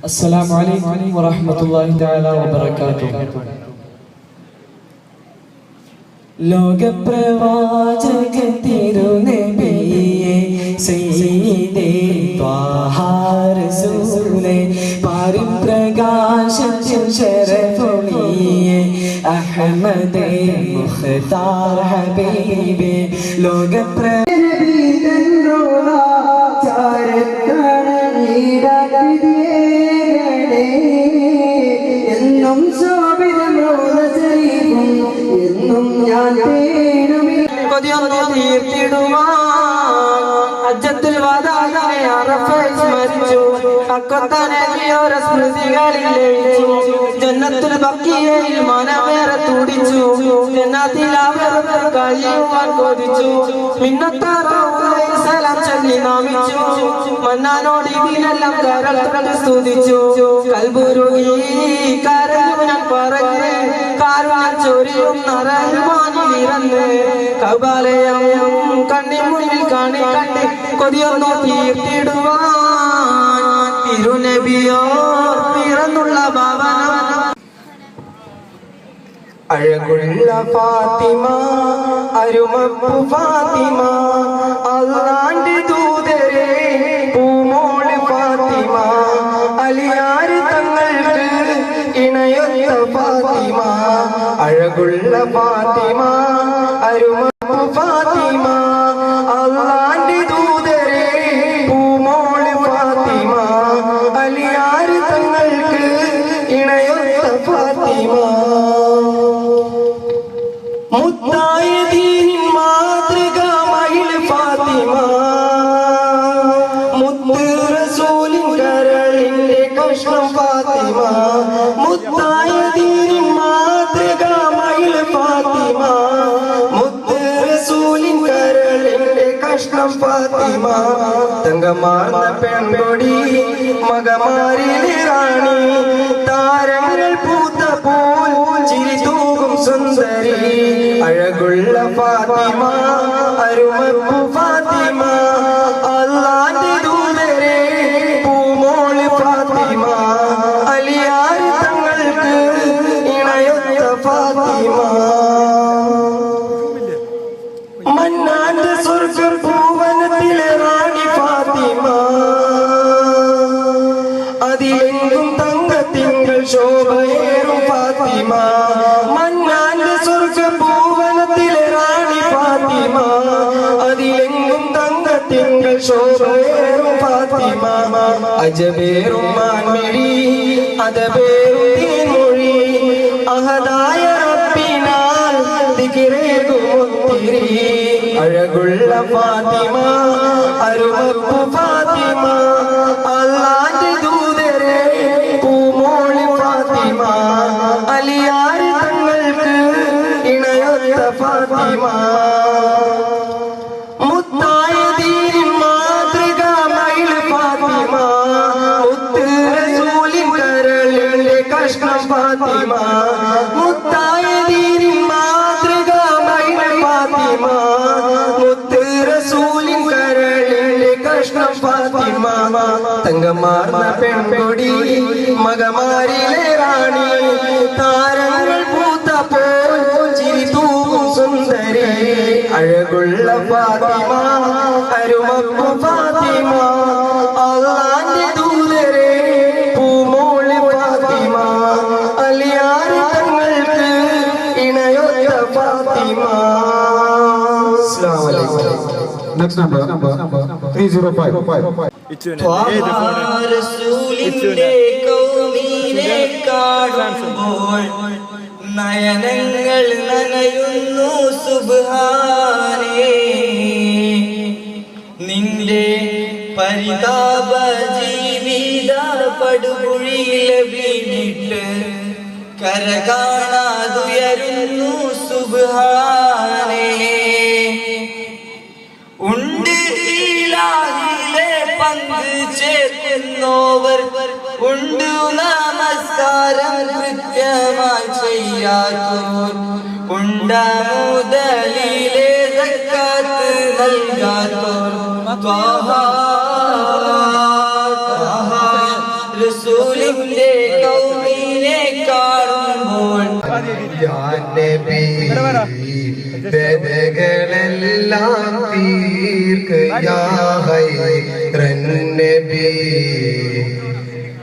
السلام عليكم ورحمة الله تعالى وبركاته. ലോകപ്രവാചക തിരുനബിയേ സയ്യിദേ ത്വാഹ റസൂലേ പരിപ്രകാശത്തിൻ ശരഫുളിയേ അഹ്മദേ മുഖ്താർ ഹബീബേ ഹജ്ജത്തുൽ വദാഇലെ അറഫയിൽ സ്മരിച്ചു അക്കത്തനേകിയോരെ സ്മൃതികളിൽ ലയിച്ചു ജന്നത്തുൽ ബഖിയയിൽ മനമേറെ തുടിച്ചു ജന്നത്തിൽ അവർക്ക് കഴിയുവാൻ കൊതിച്ചു മിന്നത്താറൗളയിൽ സലാം ചൊല്ലി നാമിച്ചു മന്നാനോട് ഇതിനെല്ലാം കരൾ തൊട്ട് സ്തുതിച്ചു കൽബുരുകി കരഞ്ഞു ഞാൻ പറഞ്ഞ് കാരുണ്യം ചൊരിയുന്ന റഹ്മാനിലിരുന്ന് കൗബാലയം കണ്ണി മുന്നിൽ കാണി കണ്ട് കൊതിയൊന്നു തീർത്തിടുവാൻ തിരുനബിയോ പിറന്നുള്ള ഭവനം. അഴകുള്ള ഫാത്തിമ അരുമപ്പു ഫാത്തിമ അല്ലാന്റെ ദൂതരെ പൂമോള് ഫാത്തിമ അലിയാര് തങ്ങൾക്ക് ഇണയൊത്ത ഫാത്തിമ അഴകുള്ള ഫാത്തിമ അരുമപ്പു ഫാത്തിമ അല്ലാന്റെ ദൂതരെ പൂമോള് ഫാത്തിമ അലിയാര് തങ്ങൾക്ക് ഇണയൊത്ത ഫാത്തിമ മുത്തായ ദീനിൻ മാതൃക മഹിൾ ഫാത്തിമ മുത്ത് റസൂലിൻ കരളിന്റെ കഷ്ണം ഫാത്തിമ മുത്തായ ദീനിൻ മാതൃക മഹിൾ ഫാത്തിമ മുത്ത് റസൂലിൻ കരളിന്റെ കഷ്ണം ഫാത്തിമ തങ്കമാർന്ന പെൺകൊടി മകമാരിലെ റാണി താരങ്ങൾ പൂത്ത പോൽ ചിരി തൂകും സുന്ദരി അഴകുള്ള ഫാത്തിമ അരുമപ്പു ഫാത്തിമ അല്ലാന്റെ ദൂതരെ പൂമോള് ഫാത്തിമ അലിയാര് തങ്ങൾക്ക് ഇണയൊത്ത ഫാത്തിമ മന്നാന്റെ സ്വർഗം പൂവനത്തിലെ റാണി ഫാത്തിമ അതിലെങ്കും തങ്കത്തിങ്കൾ ശോഭയേറും ഫാത്തിമ മന്നാന്റെ സ്വർഗം പൂവനത്തിലെ റാണി ഫാത്തിമ അതിലെങ്കും തങ്കത്തിങ്കൾ ശോഭയേറും ഫാത്തിമ അജബേറും മാൻമിഴി അതബേറും തീൻമൊഴി അഹദായ റബ്ബിനാൽ ദിക്റേകും ഒത്തിരി അഴകുള്ള ഫാത്തിമ അരുമപ്പു ഫാത്തിമ അല്ലാന്റെ ദൂതരെ പൂമോള് ഫാത്തിമ അലിയാര് തങ്ങൾക്ക് ഇണയൊത്ത ഫാത്തിമ മുത്തായ ദീനിൻ മാതൃക മഹിൾ ഫാത്തിമ മുത്ത് റസൂലിൻ കരളിന്റെ കഷ്ണം ഫാത്തിമ മുത്തായ ദീനിൻ മാതൃക മഹിൾ ഫാത്തിമ മുത്ത് റസൂലിൻ കരളിന്റെ കഷ്ണം ഫാത്തിമ തങ്കമാർന്ന പെൺകൊടി മകമാരിലെ റാണി താരങ്ങൾ പൂത്ത പോൽ ചിരി തൂകും സുന്ദരി അഴകുള്ള ഫാത്തിമ അരുമപ്പു ഫാത്തിമ അല്ലാന്റെ ദൂതരെ പൂമോള് ഫാത്തിമ അലിയാര് തങ്ങൾക്ക് ഇണയൊത്ത ഫാത്തിമ. അസ്സലാമു അലൈക്കും. Next number 305. റസൂലിന്റെ കൗമിനെ കാണുമ്പോൾ നയനങ്ങൾ നനയുന്നു സുബ്ഹാനേ നിന്റെ പരിതാപ ജീവിത പടുകുഴിയിലെ വീണിട്ട് കര കാണാതുയരുന്നു സുബ്ഹാനേ ഉണ്ട് ഇലാഹിലെ പങ്ക് ചേർക്കുന്നവർ ഉണ്ട് നമസ്കാരം കൃത്യമായി ചെയ്യാത്തോർ ഉണ്ട മുതലിലെ സക്കാത്ത് നൽകാത്തോർ ത്വാഹ റസൂൽ യാ നബി വേദകളെല്ലാം തീർക്കയാ ഹൈറൻ നബി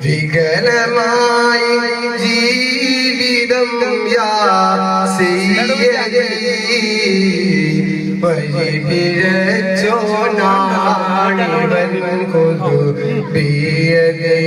വികലമായി ജീവിതം യാ സയ്യിദി വഴിപിഴച്ചോനാണിവൻ ഖുദുബിയദി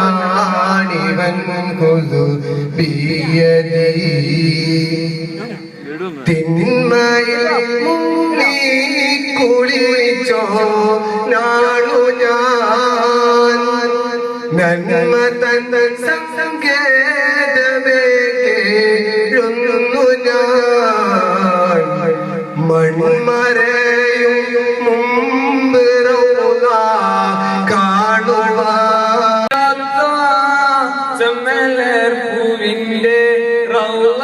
വഴിപിഴച്ചോനാണിവൻ ഖുദുബിയദി തിന്മയിൽ മുങ്ങി കുളിച്ചോ നാണു ഞാൻ നന്മ തൻ സങ്കേതമേ കേഴുന്നു ഞാൻ മൺമറയും മുമ്പ് റൗള കാണുവാൻ പൂവിന്റെ റൗള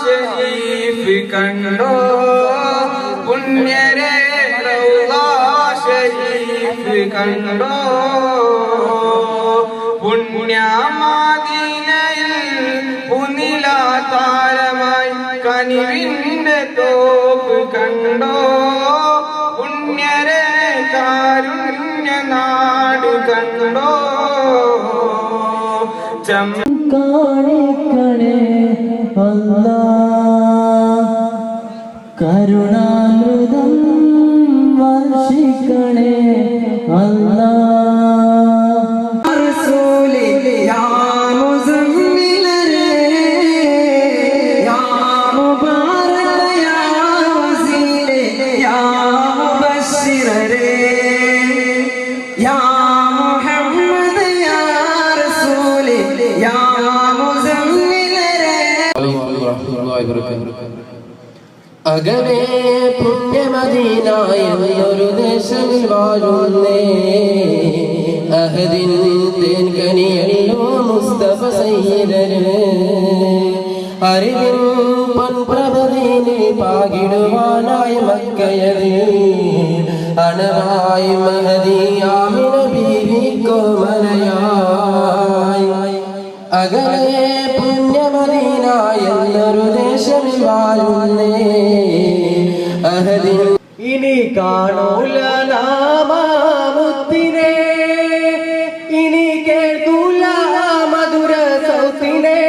ശരീഫ് കണ്ടോ പുണ്യരെ റൗള ശരീഫ് കണ്ടോ പുണ്യമദീനയിൽ പുനില താരമായി കനിവിന്റെ തോപ്പ് കണ്ടോ പുണ്യരെ കാരുണ്യ നാട് കണ്ടോ കാണിക്കണേ അല്ലാ കരുണാമൃതം വർഷിക്കണേ അല്ലാ അകലെ പുണ്യമദീന എന്നൊരു ദേശമിൽ വാഴുന്നേ അഹദിൻ തേൻകനിയല്ലോ മുസ്തഫ സയ്യിദന് അറിവിൻ പൊൻപ്രഭദീനെ പാകിടുവാനായി മക്കയതിൽ അണറായി മഹദി ആമിന ബീവി കോമലയായി അകലെ പുണ്യമദീന എന്നൊരു ദേശമിൽ വാഴുന്നേ അഹദിൻ ഇനി കാണൂല നാമമുത്തിനെ ഇനി കേൾക്കൂല മധുര സൗത്തിനെ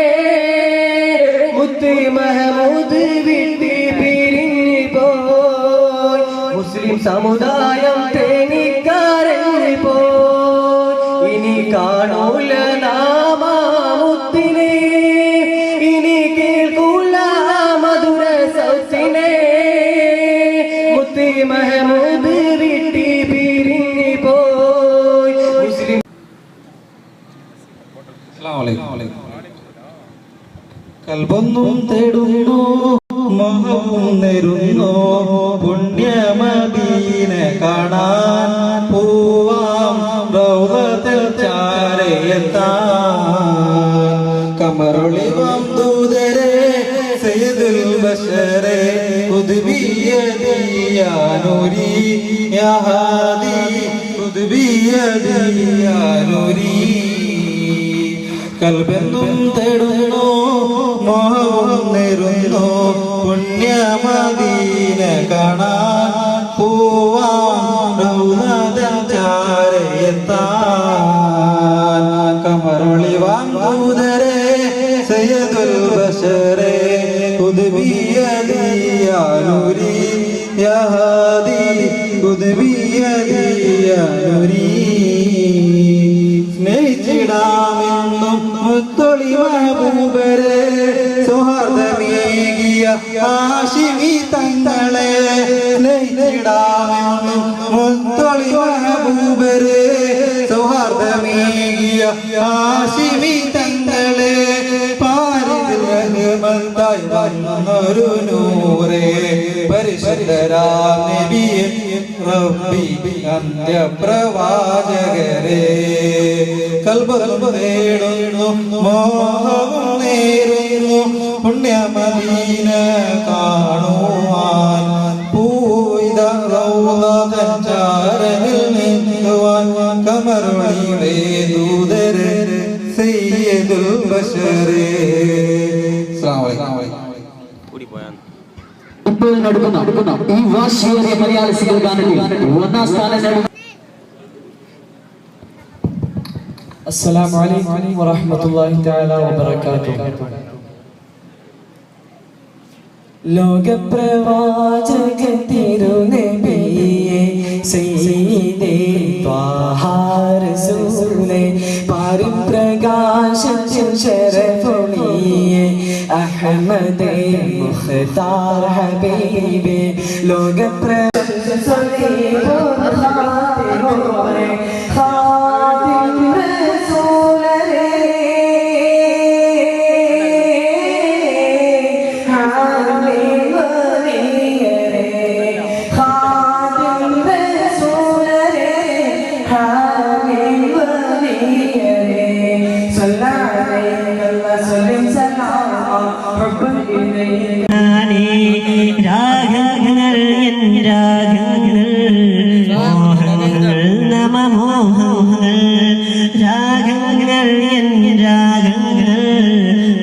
മുത്ത് മഹമൂദ് വിട്ട് പിരിഞ്ഞു പോയി മുസ്ലിം സമുദായം തേനിക്കാരഞ്ഞു പോയി ഇനി കാണൂല നാമമുത്തിനെ ഇനി കേൾക്കൂല മധുര സൗത്തിനെ മുത്ത് മഹമൂദ് വിട്ട് പിരിഞ്ഞു പോയി മുസ്ലിം. കൽബൊന്നും തേടുന്നു മോഹവും നേരുന്നു പുണ്യമദീന കാണാൻ പൂവാം റൗളത്തിൽ ചാരയെത്താൻ കമറുളിവാം ദൂതരെ സയ്യിദുൽ ബശരെ ഖുദ്ബിയദി യാ നൂരി യാ ഹാദി ഖുദ്ബിയദി യാ നൂരി കൽബെന്നും തേടുന്നു മോഹവും നേരുന്നു പുണ്യമദീന കാണാൻ പൂവാം റൗളത്തിൽ ചാരയെത്താൻ കമറുളിവാം ദൂതരെ സയ്യിദുൽ ബശരെ ഖുദ്ബിയദി യാ നൂരി യാ ഹാദി ഖുദ്ബിയദി യാ നൂരി സ്നേഹിച്ചിടാമെന്നും മുത്തൊളി മഹബൂബരെ സൗഹാർദ്ദമേകിയ ഹാശിമി തങ്ങളെ സ്നേഹിച്ചിടാമെന്നും മുത്തൊളി മഹബൂബരെ സൗഹാർദ്ദമേകിയ ഹാശിമി തങ്ങളെ പാരിതിൽ റഹ്മത്തായി വന്നൊരു നൂറേ പരിശുദ്ധരാം നബിയെ റബ്ബി അന്ത്യപ്രവാചകരെ കൽബ് തേടുന്നു മോഹവും നേരുന്നു പുണ്യമദീന കാണുവാൻ പൂവിത റൗളതൻ ചാരനിൽ നിന്നുവാൻ കമറുളിയുടെ ദൂതരെ സയ്യിദുൽ البشر. السلام عليكم. ഇപ്പോൾ നടക്കുന്ന ഈ വാശിയേറിയ മലയാള സിംഗിൾ ഗാനത്തിൽ ഒന്നാം സ്ഥാനം നേടും. അസ്സലാമു അലൈക്കും വറഹ്മത്തുള്ളാഹി തആല വബറകാതുഹു. ലോകപ്രവാചക തിരുനബിയേ സയ്യിദേ ത്വാഹ റസൂലേ പരിപ്രകാശത്തിൻ ശരഫുനിയേ അഹ്മദേ മുഖ്താർ ഹബീബേ രാഗങ്ങൾ എൻ രാഗങ്ങൾ മോഹങ്ങൾ നമമോഹങ്ങൾ രാഗങ്ങൾ എൻ രാഗങ്ങൾ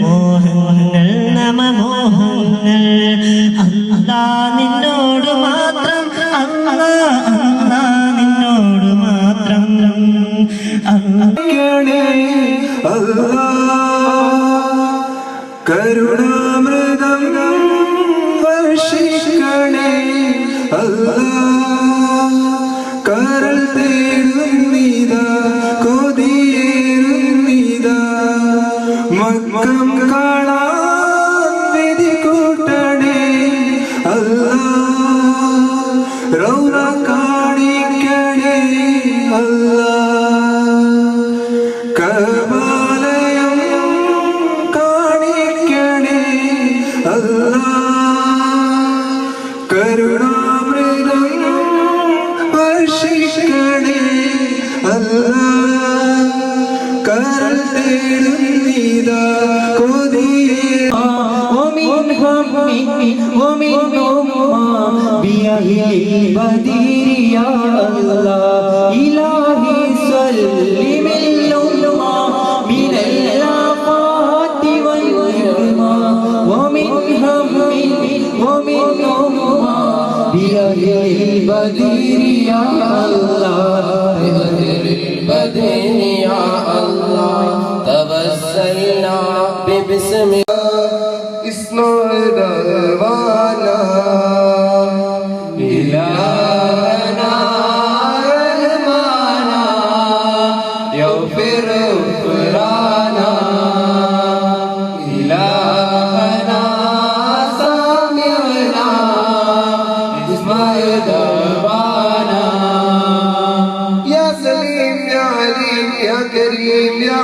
മോഹങ്ങൾ നമമോഹങ്ങൾ അല്ലാ നിന്നോട് മാത്രം അല്ലാ അല്ലാ നിന്നോട് മാത്രം കരുണാമൃതം വർഷിക്കണേ കരൾ തേടുന്നിതാ കൊതിയേറുന്നിതാ മക്കം കാണാൻ വിധി കൂട്ടണേ റൗള കാണിക്കണേ കബാലയം കാണിക്കണേ കരുണാമൃതം വർഷിക്കണേ കരൾ തേടുന്നിതാ കൊതിയേ ومنهم بأهل البدير يا الله إلهي سلم الأمة من الآفات والنقمة ومنهم بأهل البدير يا الله بدين يا الله توسلنا ببسم إسماعيل وانا إلهنا رحمانا يغفر غفرانا إلهنا سامعنا إسماعيل وانا يا سليم يا عليم يا كريم يا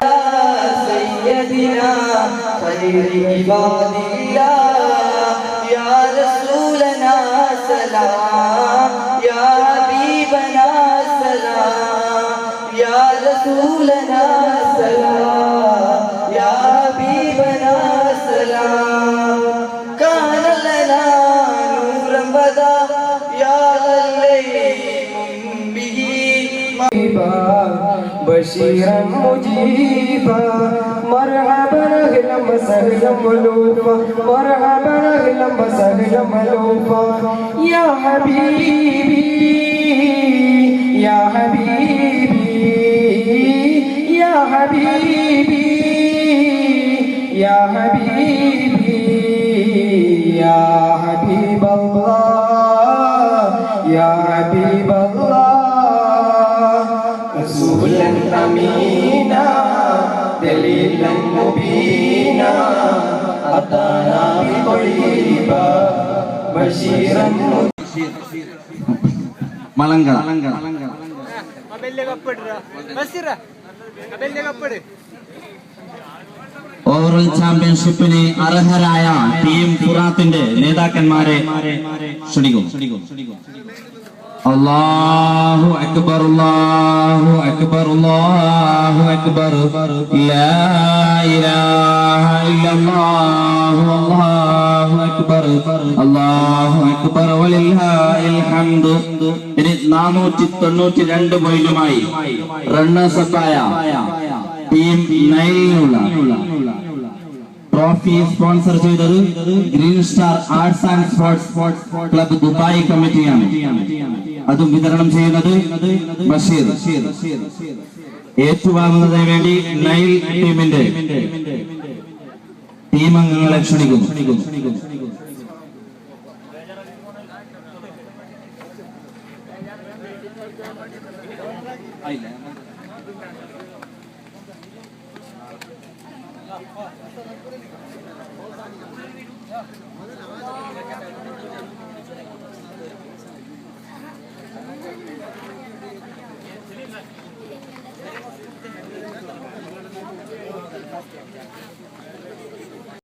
سيدنا خير عباد الله يا رسولنا سلام يا حبيبنا سلام يا رسولنا سلام يا حبيبنا سلام كان لنا نورا بدا يا الليل به بشيرا مجيبا مرحبا اهلا وسهلا ملوفا مرحبا اهلا وسهلا ملوفا يا حبيبي يا حبيبي يا حبيبي يا حبيبي يا حبيب الله يا حبيب الله رسولا أمينا دليلا مبينا أتانا بطيبا بشيرا മലങ്കര ഓവറോൾ ചാമ്പ്യൻഷിപ്പിന് അർഹരായ ടീം ഫുറാത്തിന്റെ നേതാക്കന്മാരെ ക്ഷണിക്കും. അല്ലാഹു അക്ബർ അല്ലാഹു അക്ബർ അല്ലാഹു അക്ബർ ലാ ഇലാഹ ഇല്ലല്ലാഹു അല്ലാഹു അക്ബർ അല്ലാഹു അക്ബർ വലില്ലാഹിൽ ഹംദ്. ഇനി 492 പോയിന്റുമായി റണ്ണേഴ്സ് അപ്പായ ടീം നൈലിനുള്ള ട്രോഫി സ്പോൺസർ ചെയ്തത് green star arts and sports club Dubai കമ്മിറ്റിയാണ്. അതും വിതരണം ചെയ്യുന്നത് ബഷീർ. ഏറ്റുവാങ്ങുന്നതിന് വേണ്ടി നൈൽ ടീമിന്റെ ടീം അംഗങ്ങളെ ക്ഷണിക്കുന്നു.